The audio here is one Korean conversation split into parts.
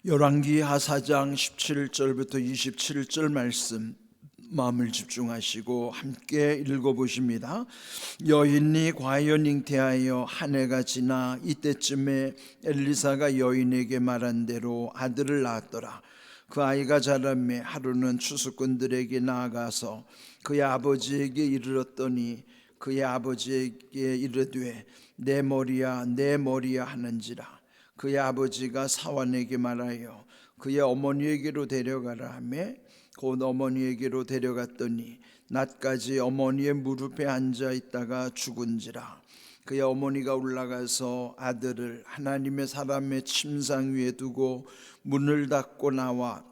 열왕기하 4장 17절부터 27절 말씀 마음을 집중하시고 함께 읽어보십니다. 여인이 과연 잉태하여 한 해가 지나 이때쯤에 엘리사가 여인에게 말한 대로 아들을 낳았더라. 그 아이가 자라매 하루는 추수꾼들에게 나아가서 그의 아버지에게 이르렀더니 그의 아버지에게 이르되 내 머리야 내 머리야 하는지라. 그의 아버지가 사환에게 말하여 그의 어머니에게로 데려가라 하며 곧 어머니에게로 데려갔더니 낮까지 어머니의 무릎에 앉아 있다가 죽은지라. 그의 어머니가 올라가서 아들을 하나님의 사람의 침상 위에 두고 문을 닫고 나와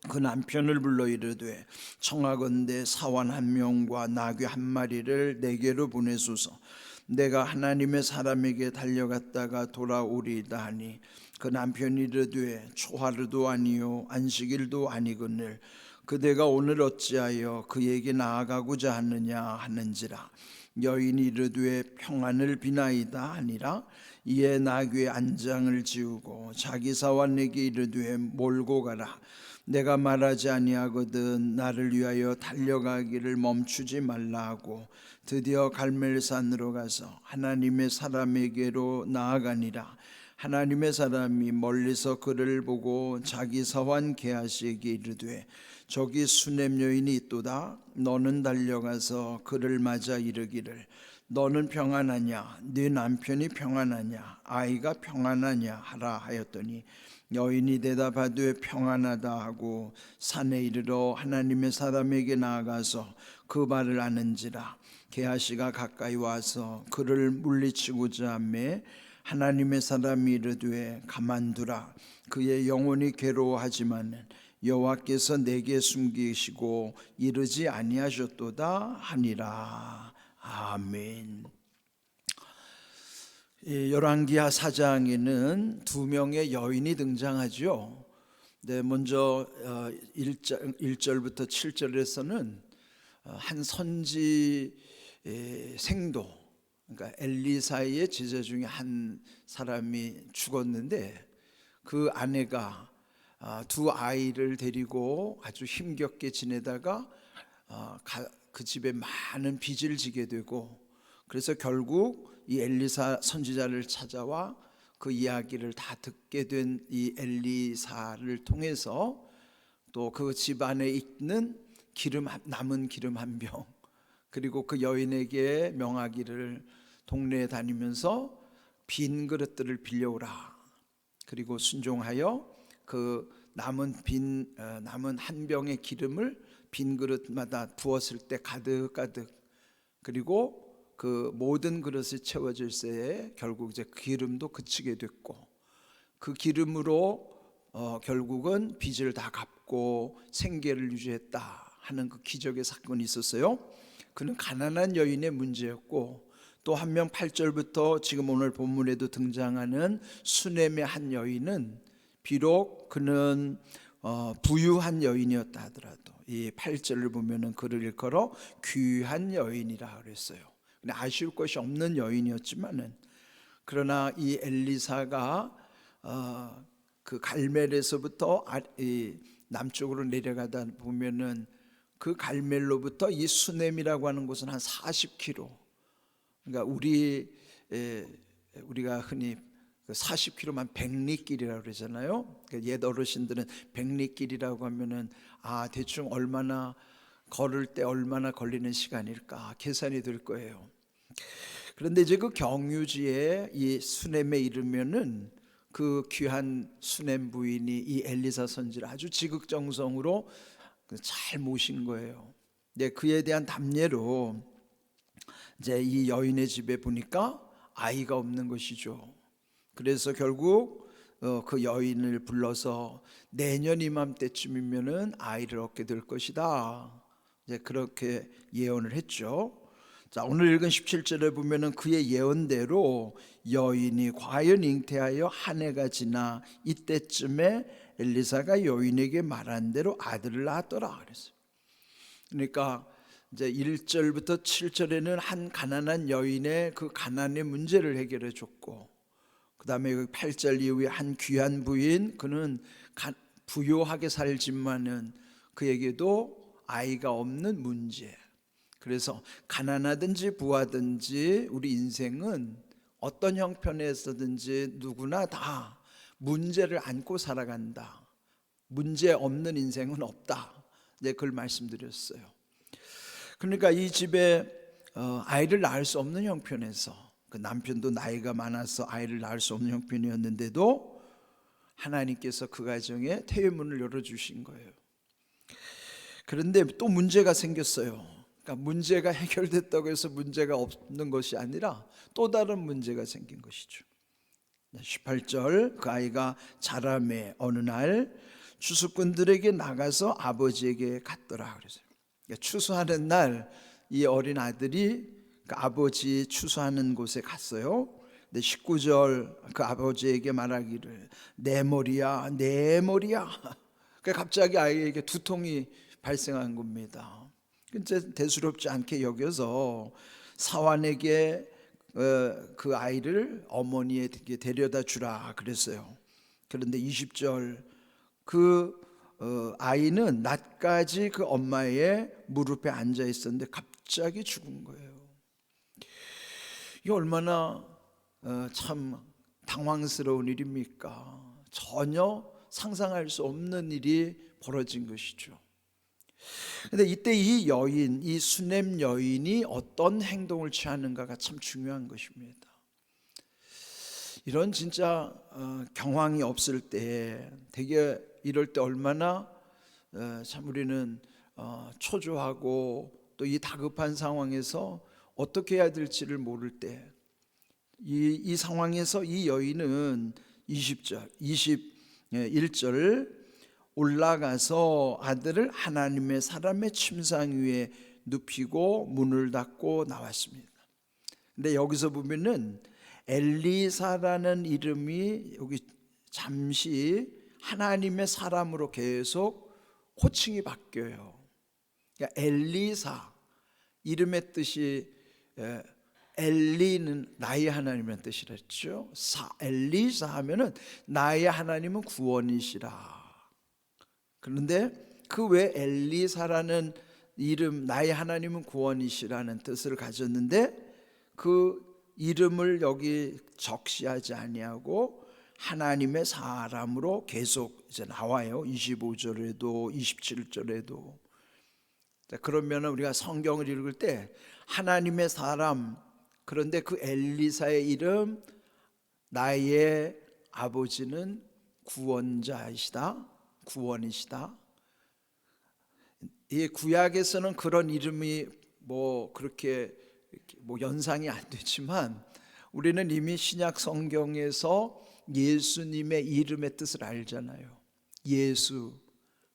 그 남편을 불러 이르되 청하건대 사환 한 명과 나귀 한 마리를 내게로 보내소서. 내가 하나님의 사람에게 달려갔다가 돌아오리이다 하니 그 남편이 이르되 초하루도 아니요 안식일도 아니거늘 그대가 오늘 어찌하여 그에게 나아가고자 하느냐 하는지라. 여인이 이르되 평안을 비나이다 하니라. 이에 나귀의 안장을 지우고 자기 사환에게 이르되 몰고 가라. 내가 말하지 아니하거든 나를 위하여 달려가기를 멈추지 말라 하고 드디어 갈멜산으로 가서 하나님의 사람에게로 나아가니라. 하나님의 사람이 멀리서 그를 보고 자기 사환 게하시에게 이르되 저기 수넴 여인이 있도다. 너는 달려가서 그를 맞아 이르기를 너는 평안하냐 네 남편이 평안하냐 아이가 평안하냐 하라 하였더니 여인이 대답하되 평안하다 하고 산에 이르러 하나님의 사람에게 나아가서 그 말을 아는지라. 게하시가 가까이 와서 그를 물리치고자 하매 하나님의 사람이 이르되 가만두라. 그의 영혼이 괴로워하지만 여호와께서 내게 숨기시고 이르지 아니하셨도다 하니라. 아멘. 열왕기하 4장에는 두 명의 여인이 등장하죠. 먼저 1절부터 7절에서는 한 선지 생도, 그러니까 엘리사의 제자 중에 한 사람이 죽었는데 그 아내가 두 아이를 데리고 아주 힘겹게 지내다가 그 집에 많은 빚을 지게 되고, 그래서 결국 이 엘리사 선지자를 찾아와 그 이야기를 다 듣게 된 이 엘리사를 통해서 또 그 집안에 있는 남은 기름 한 병, 그리고 그 여인에게 명하기를 동네에 다니면서 빈 그릇들을 빌려오라. 그리고 순종하여 그 남은 한 병의 기름을 빈 그릇마다 부었을 때 가득가득, 그리고 그 모든 그릇이 채워질 때에 결국 이제 기름도 그치게 됐고, 그 기름으로 결국은 빚을 다 갚고 생계를 유지했다 하는 그 기적의 사건이 있었어요. 그는 가난한 여인의 문제였고, 또 한 명 8절부터 지금 오늘 본문에도 등장하는 수넴의 한 여인은 비록 그는 부유한 여인이었다 하더라도 이 8절을 보면은 그를 일컬어 귀한 여인이라 그랬어요. 근데 아쉬울 것이 없는 여인이었지만은, 그러나 이 엘리사가 그 갈멜에서부터 남쪽으로 내려가다 보면은 그 갈멜로부터 이 수넴이라고 하는 곳은 한 40km. 그러니까 우리가 흔히 40km만 백리길이라고 그러잖아요. 옛 어르신들은 백리길이라고 하면은 대충 얼마나 걸을 때 얼마나 걸리는 시간일까 계산이 될 거예요. 그런데 이제 그 경유지에 이 수넴에 이르면은 그 귀한 수넴 부인이 이 엘리사 선지를 아주 지극정성으로 잘 모신 거예요. 네, 그에 대한 답례로 이제 이 여인의 집에 보니까 아이가 없는 것이죠. 그래서 결국 그 여인을 불러서 내년 이맘때쯤이면은 아이를 얻게 될 것이다, 이제 그렇게 예언을 했죠. 자, 오늘 읽은 17절에 보면은 그의 예언대로 여인이 과연 잉태하여 한 해가 지나 이때쯤에 엘리사가 여인에게 말한 대로 아들을 낳았더라 그랬어요. 그러니까 이제 1절부터 7절에는 한 가난한 여인의 그 가난의 문제를 해결해 줬고, 그 다음에 8절 이후에 한 귀한 부인, 그는 부유하게 살지만은 그에게도 아이가 없는 문제. 그래서 가난하든지 부하든지 우리 인생은 어떤 형편에서든지 누구나 다 문제를 안고 살아간다. 문제 없는 인생은 없다. 네, 그걸 말씀드렸어요. 그러니까 이 집에 아이를 낳을 수 없는 형편에서, 그 남편도 나이가 많아서 아이를 낳을 수 없는 형편이었는데도 하나님께서 그 가정에 태회문을 열어주신 거예요. 그런데 또 문제가 생겼어요. 그러니까 문제가 해결됐다고 해서 문제가 없는 것이 아니라 또 다른 문제가 생긴 것이죠. 18절, 그 아이가 자라매 어느 날 추수꾼들에게 나가서 아버지에게 갔더라. 그래서요. 그러니까 추수하는 날 이 어린 아들이 그 아버지 추수하는 곳에 갔어요. 근데 19절, 그 아버지에게 말하기를 내 머리야, 내 머리야. 갑자기 아이에게 두통이 발생한 겁니다. 근데 대수롭지 않게 여겨서 사환에게 그 아이를 어머니에게 데려다 주라 그랬어요. 그런데 20절, 그 아이는 낮까지 그 엄마의 무릎에 앉아 있었는데 갑자기 죽은 거예요. 이게 얼마나 참 당황스러운 일입니까? 전혀 상상할 수 없는 일이 벌어진 것이죠. 근데 이때 이 여인, 이 수넴 여인이 어떤 행동을 취하는가가 참 중요한 것입니다. 이런 진짜 경황이 없을 때, 되게 이럴 때 얼마나 참 우리는 초조하고 또 이 다급한 상황에서 어떻게 해야 될지를 모를 때, 이 상황에서 이 여인은 20절, 21절 올라가서 아들을 하나님의 사람의 침상 위에 눕히고 문을 닫고 나왔습니다. 근데 여기서 보면은 엘리사라는 이름이 여기 잠시 하나님의 사람으로 계속 호칭이 바뀌어요. 그러니까 엘리사, 이름의 뜻이 엘리는 나의 하나님이라는 뜻이랬죠. 엘리사 하면은 나의 하나님은 구원이시라. 그런데 그 외 엘리사라는 이름, 나의 하나님은 구원이시라는 뜻을 가졌는데 그 이름을 여기 적시하지 아니하고 하나님의 사람으로 계속 이제 나와요. 25절에도 27절에도. 그러면 우리가 성경을 읽을 때 하나님의 사람, 그런데 그 엘리사의 이름, 나의 아버지는 구원자이시다, 구원이시다. 이 구약에서는 그런 이름이 그렇게 연상이 안 되지만 우리는 이미 신약 성경에서 예수님의 이름의 뜻을 알잖아요. 예수,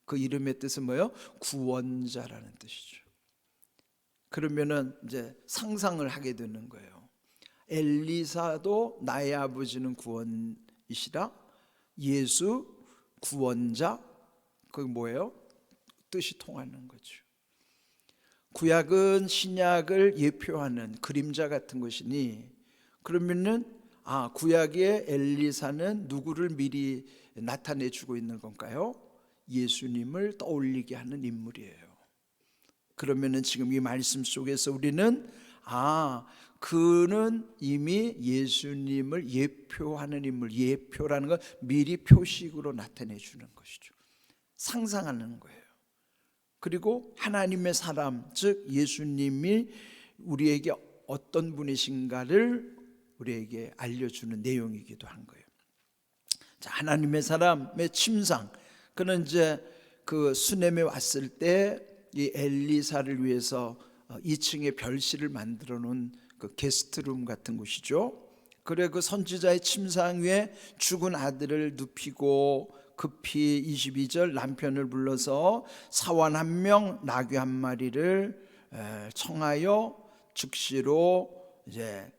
그 이름의 뜻은 뭐예요? 구원자라는 뜻이죠. 그러면은 이제 상상을 하게 되는 거예요. 엘리사도 나의 아버지는 구원이시라, 예수 구원자, 그게 뭐예요? 뜻이 통하는 거죠. 구약은 신약을 예표하는 그림자 같은 것이니, 그러면은 구약의 엘리사는 누구를 미리 나타내 주고 있는 건가요? 예수님을 떠올리게 하는 인물이에요. 그러면은 지금 이 말씀 속에서 우리는 그는 이미 예수님을 예표하는 인물, 예표라는 건 미리 표식으로 나타내 주는 것이죠. 상상하는 거예요. 그리고 하나님의 사람, 즉 예수님이 우리에게 어떤 분이신가를 우리에게 알려주는 내용이기도 한 거예요. 자, 하나님의 사람의 침상, 그는 이제 그 수넴에 왔을 때 이 엘리사를 위해서 2층에 별실을 만들어 놓은 그 게스트룸 같은 곳이죠. 그래 그 선지자의 침상 위에 죽은 아들을 눕히고 급히 22절 남편을 불러서 사환 1명, 나귀 1마리를 청하여 즉시로 이제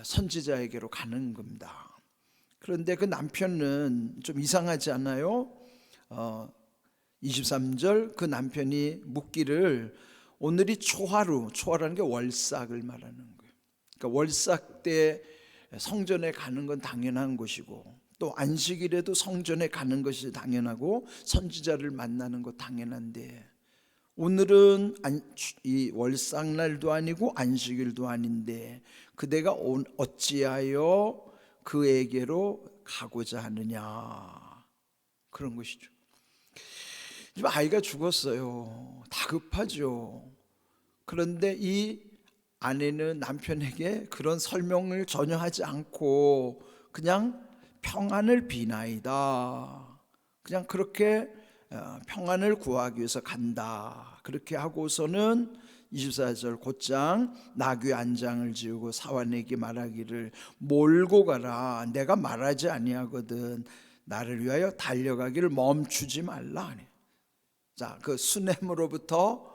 선지자에게로 가는 겁니다. 그런데 그 남편은 좀 이상하지 않아요? 23절, 그 남편이 묻기를 오늘이 초하루, 초하루라는 게 월삭을 말하는 거예요. 그러니까 월삭 때 성전에 가는 건 당연한 것이고, 또 안식일에도 성전에 가는 것이 당연하고 선지자를 만나는 것 당연한데, 오늘은 이 월상날도 아니고 안식일도 아닌데 그대가 어찌하여 그에게로 가고자 하느냐, 그런 것이죠. 지금 아이가 죽었어요. 다급하죠. 그런데 이 아내는 남편에게 그런 설명을 전혀 하지 않고 그냥 평안을 비나이다, 그냥 그렇게 평안을 구하기 위해서 간다, 그렇게 하고서는 24절 곧장 나귀 안장을 지우고 사환에게 말하기를 몰고 가라, 내가 말하지 아니하거든 나를 위하여 달려가기를 멈추지 말라. 자, 그 수넴으로부터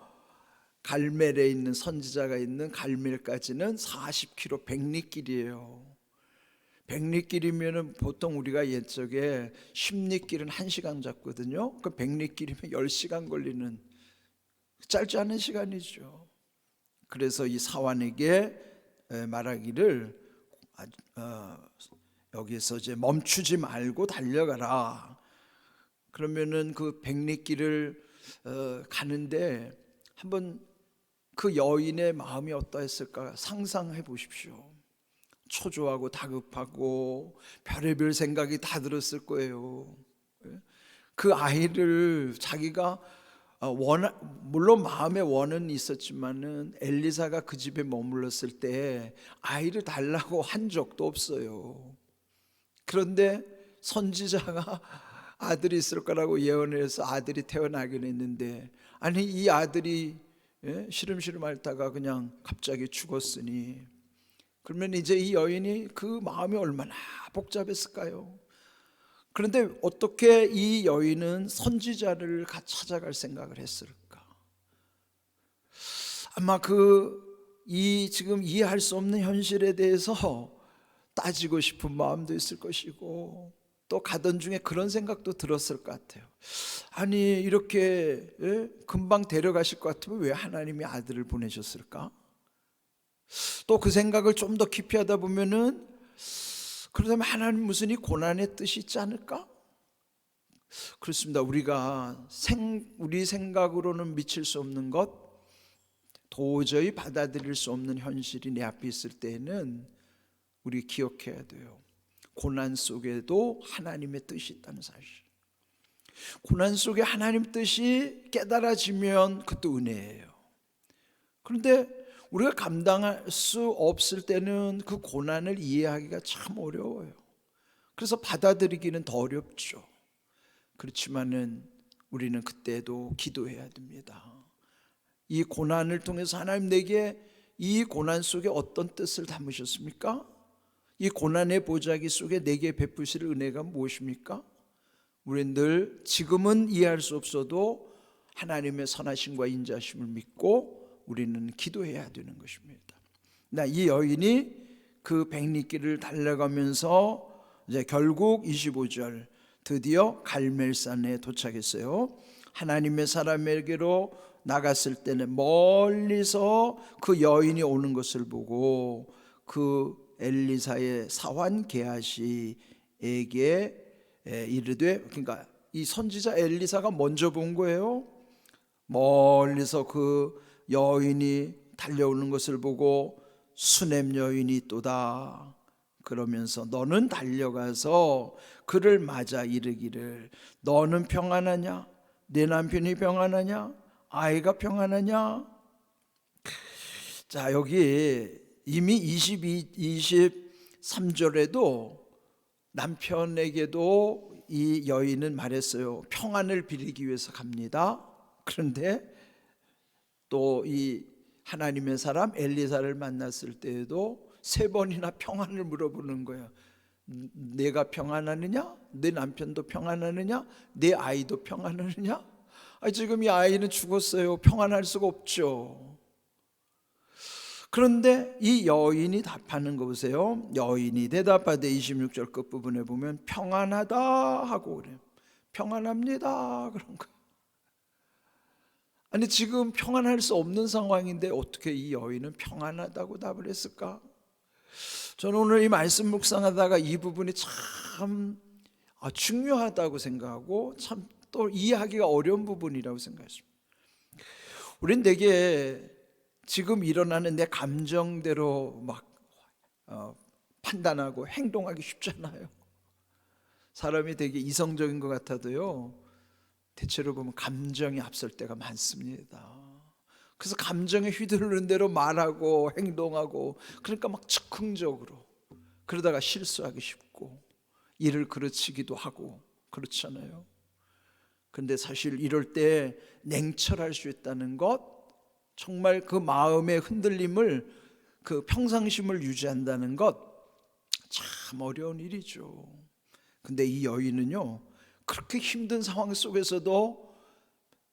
갈멜에 있는 선지자가 있는 갈멜까지는 40km 백리길이에요. 백리길이면 보통 우리가 옛적에 10리길은 1시간 잡거든요. 그 백리길이면 10시간 걸리는 짧지 않은 시간이죠. 그래서 이 사환에게 말하기를 여기서 이제 멈추지 말고 달려가라. 그러면은 그 백리길을 가는데 한번 그 여인의 마음이 어떠했을까 상상해 보십시오. 초조하고 다급하고 별의별 생각이 다 들었을 거예요. 그 아이를 자기가 물론 마음의 원은 있었지만은 엘리사가 그 집에 머물렀을 때 아이를 달라고 한 적도 없어요. 그런데 선지자가 아들이 있을 거라고 예언을 해서 아들이 태어나긴 했는데, 아니 이 아들이 시름시름 앓다가 그냥 갑자기 죽었으니, 그러면 이제 이 여인이 그 마음이 얼마나 복잡했을까요? 그런데 어떻게 이 여인은 선지자를 찾아갈 생각을 했을까? 아마 지금 이해할 수 없는 현실에 대해서 따지고 싶은 마음도 있을 것이고, 또 가던 중에 그런 생각도 들었을 것 같아요. 아니 이렇게 금방 데려가실 것 같으면 왜 하나님이 아들을 보내셨을까? 또 그 생각을 좀 더 깊이 하다 보면은, 그러다면 하나님 무슨 이 고난의 뜻이 있지 않을까? 그렇습니다. 우리 생각으로는 미칠 수 없는 것, 도저히 받아들일 수 없는 현실이 내 앞에 있을 때에는 우리 기억해야 돼요. 고난 속에도 하나님의 뜻이 있다는 사실. 고난 속에 하나님 뜻이 깨달아지면 그것도 은혜예요. 그런데 우리가 감당할 수 없을 때는 그 고난을 이해하기가 참 어려워요. 그래서 받아들이기는 더 어렵죠. 그렇지만은 우리는 그때도 기도해야 됩니다. 이 고난을 통해서 하나님 내게 이 고난 속에 어떤 뜻을 담으셨습니까? 이 고난의 보자기 속에 내게 베푸실 은혜가 무엇입니까? 우리는 늘 지금은 이해할 수 없어도 하나님의 선하심과 인자심을 믿고 우리는 기도해야 되는 것입니다. 이 여인이 그 백리길을 달려가면서 이제 결국 25절 드디어 갈멜산에 도착했어요. 하나님의 사람에게로 나갔을 때는 멀리서 그 여인이 오는 것을 보고 그 엘리사의 사환 게하시에게 이르되, 그러니까 이 선지자 엘리사가 먼저 본 거예요. 멀리서 그 여인이 달려오는 것을 보고 수넴 여인이 또다 그러면서 너는 달려가서 그를 맞아 이르기를 너는 평안하냐? 내 남편이 평안하냐? 아이가 평안하냐? 자, 여기 이미 23절에도 남편에게도 이 여인은 말했어요. 평안을 빌리기 위해서 갑니다. 그런데 또 이 하나님의 사람 엘리사를 만났을 때에도 3번이나 평안을 물어보는 거예요. 내가 평안하느냐? 내 남편도 평안하느냐? 내 아이도 평안하느냐? 지금 이 아이는 죽었어요. 평안할 수가 없죠. 그런데 이 여인이 답하는 거 보세요. 여인이 대답하되 26절 끝부분에 보면 평안하다 하고 그래요. 평안합니다 그런 거예요. 아니 지금 평안할 수 없는 상황인데 어떻게 이 여인은 평안하다고 답을 했을까? 저는 오늘 이 말씀 묵상하다가 이 부분이 참 중요하다고 생각하고 참 또 이해하기가 어려운 부분이라고 생각했습니다. 우린 되게 지금 일어나는 내 감정대로 막 판단하고 행동하기 쉽잖아요. 사람이 되게 이성적인 것 같아도요, 대체로 보면 감정이 앞설 때가 많습니다. 그래서 감정에 휘두르는 대로 말하고 행동하고, 그러니까 막 즉흥적으로, 그러다가 실수하기 쉽고 일을 그르치기도 하고 그렇잖아요. 근데 사실 이럴 때 냉철할 수 있다는 것, 정말 그 마음의 흔들림을, 그 평상심을 유지한다는 것, 참 어려운 일이죠. 근데 이 여인은요, 그렇게 힘든 상황 속에서도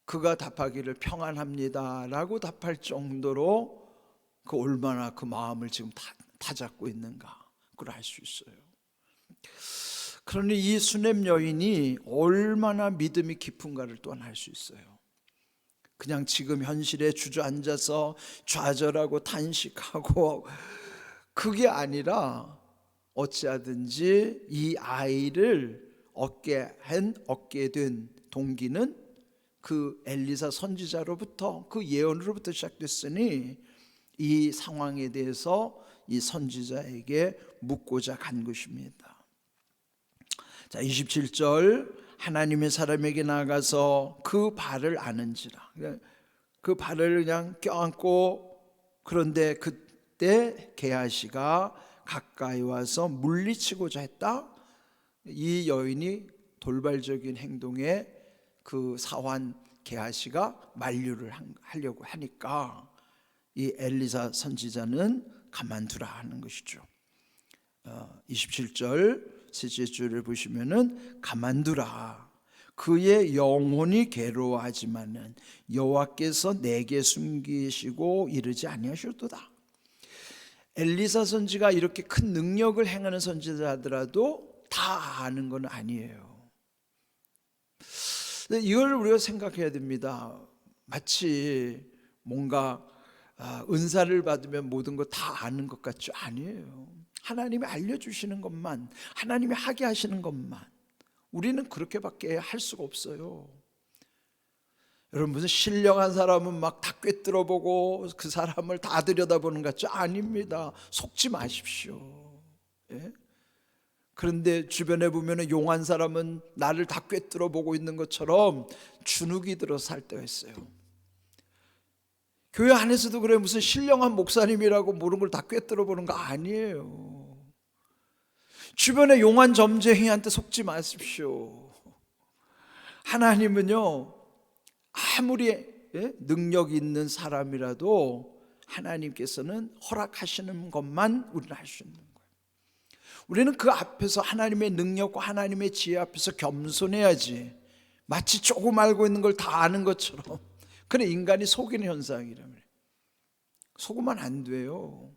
그가 답하기를 평안합니다 라고 답할 정도로 그 얼마나 그 마음을 지금 다잡고 있는가, 그걸 알 수 있어요. 그러니 이 수넴 여인이 얼마나 믿음이 깊은가를 또한 알 수 있어요. 그냥 지금 현실에 주저앉아서 좌절하고 단식하고 그게 아니라 어찌하든지 이 아이를 얻게 된 동기는 그 엘리사 선지자로부터, 그 예언으로부터 시작됐으니 이 상황에 대해서 이 선지자에게 묻고자 간 것입니다. 자, 27절, 하나님의 사람에게 나가서 그 발을 아는지라. 그 발을 그냥 껴안고, 그런데 그때 게하시가 가까이 와서 물리치고자 했다. 이 여인이 돌발적인 행동에 그 사환 게하시가 만류를 하려고 하니까 이 엘리사 선지자는 가만두라 하는 것이죠. 27절 셋째 줄을 보시면은 가만두라, 그의 영혼이 괴로워하지만은 여호와께서 내게 숨기시고 이르지 아니하셨도다. 엘리사 선지가 이렇게 큰 능력을 행하는 선지자더라도 다 아는 건 아니에요. 이걸 우리가 생각해야 됩니다. 마치 뭔가 은사를 받으면 모든 거 다 아는 것 같죠? 아니에요. 하나님이 알려주시는 것만, 하나님이 하게 하시는 것만, 우리는 그렇게밖에 할 수가 없어요. 여러분, 무슨 신령한 사람은 막 다 꿰뚫어보고 그 사람을 다 들여다보는 것 같죠? 아닙니다. 속지 마십시오. 예? 그런데 주변에 보면 용한 사람은 나를 다 꿰뚫어보고 있는 것처럼 주눅이 들어서 살 때가 있어요. 교회 안에서도 그래. 무슨 신령한 목사님이라고 모르는 걸 다 꿰뚫어보는 거 아니에요. 주변에 용한 점쟁이한테 속지 마십시오. 하나님은요, 아무리 능력 있는 사람이라도 하나님께서는 허락하시는 것만 우리는 할 수 있는 거예요. 우리는 그 앞에서, 하나님의 능력과 하나님의 지혜 앞에서 겸손해야지, 마치 조금 알고 있는 걸 다 아는 것처럼. 그래, 인간이 속이는 현상이라면 속으면 안 돼요.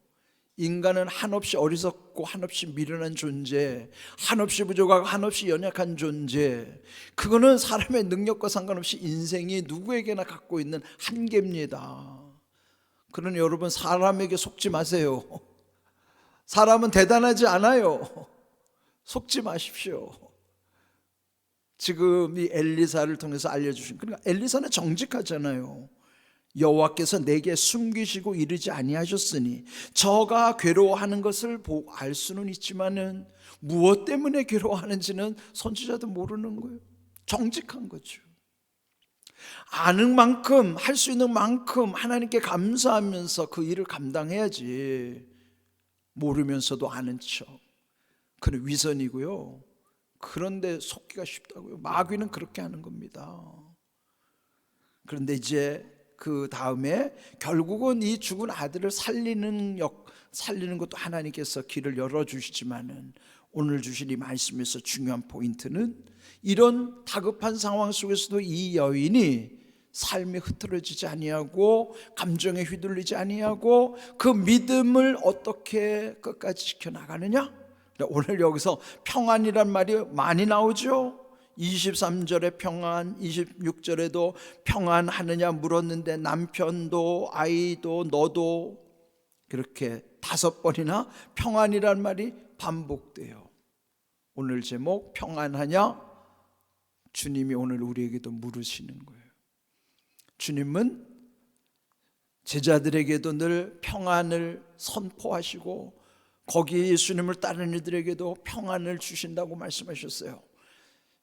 인간은 한없이 어리석고 한없이 미련한 존재, 한없이 부족하고 한없이 연약한 존재, 그거는 사람의 능력과 상관없이 인생이 누구에게나 갖고 있는 한계입니다. 그러니 여러분, 사람에게 속지 마세요. 사람은 대단하지 않아요. 속지 마십시오. 지금 이 엘리사를 통해서 알려주신, 그러니까 엘리사는 정직하잖아요. 여호와께서 내게 숨기시고 이르지 아니하셨으니, 저가 괴로워하는 것을 알 수는 있지만은 무엇 때문에 괴로워하는지는 선지자도 모르는 거예요. 정직한 거죠. 아는 만큼, 할 수 있는 만큼 하나님께 감사하면서 그 일을 감당해야지, 모르면서도 아는 척, 그는 위선이고요. 그런데 속기가 쉽다고요. 마귀는 그렇게 하는 겁니다. 그런데 이제 그 다음에 결국은 이 죽은 아들을 살리는 것도 하나님께서 길을 열어주시지만은, 오늘 주신 이 말씀에서 중요한 포인트는, 이런 다급한 상황 속에서도 이 여인이 삶이 흐트러지지 아니하고 감정에 휘둘리지 아니하고 그 믿음을 어떻게 끝까지 지켜나가느냐. 오늘 여기서 평안이란 말이 많이 나오죠. 23절에 평안, 26절에도 평안하느냐 물었는데 남편도 아이도 너도 그렇게 5번이나 평안이란 말이 반복돼요. 오늘 제목 평안하냐? 주님이 오늘 우리에게도 물으시는 거예요. 주님은 제자들에게도 늘 평안을 선포하시고 거기에 예수님을 따르는 이들에게도 평안을 주신다고 말씀하셨어요.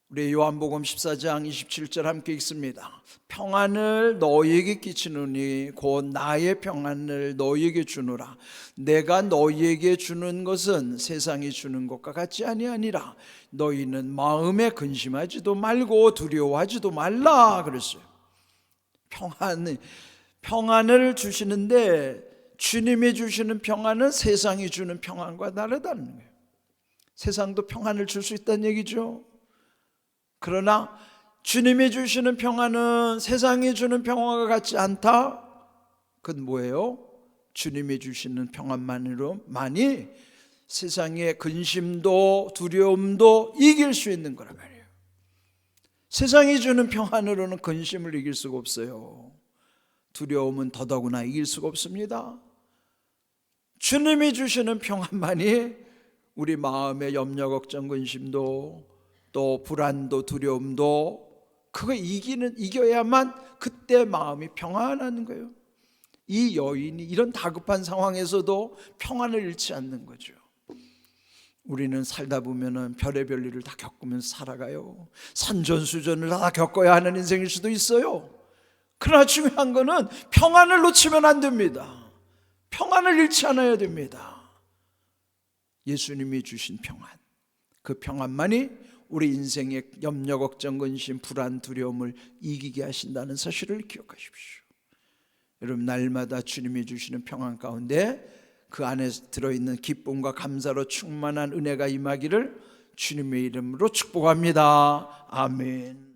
우리 요한복음 14장 27절 함께 읽습니다. 평안을 너희에게 끼치노니 곧 나의 평안을 너희에게 주노라. 내가 너희에게 주는 것은 세상이 주는 것과 같지 아니하니라. 너희는 마음에 근심하지도 말고 두려워하지도 말라 그랬어요. 평안을 주시는데 주님이 주시는 평안은 세상이 주는 평안과 다르다는 거예요. 세상도 평안을 줄 수 있다는 얘기죠. 그러나 주님이 주시는 평안은 세상이 주는 평안과 같지 않다. 그건 뭐예요? 주님이 주시는 평안만으로만이 세상의 근심도 두려움도 이길 수 있는 거란 말이에요. 세상이 주는 평안으로는 근심을 이길 수가 없어요. 두려움은 더더구나 이길 수가 없습니다. 주님이 주시는 평안만이 우리 마음의 염려, 걱정, 근심도 또 불안도 두려움도 그거 이겨야만 그때 마음이 평안한 거예요. 이 여인이 이런 다급한 상황에서도 평안을 잃지 않는 거죠. 우리는 살다 보면은 별의별 일을 다 겪으면서 살아가요. 산전수전을 다 겪어야 하는 인생일 수도 있어요. 그러나 중요한 거는 평안을 놓치면 안 됩니다. 평안을 잃지 않아야 됩니다. 예수님이 주신 평안, 그 평안만이 우리 인생의 염려, 걱정, 근심, 불안, 두려움을 이기게 하신다는 사실을 기억하십시오. 여러분, 날마다 주님이 주시는 평안 가운데 그 안에 들어있는 기쁨과 감사로 충만한 은혜가 임하기를 주님의 이름으로 축복합니다. 아멘.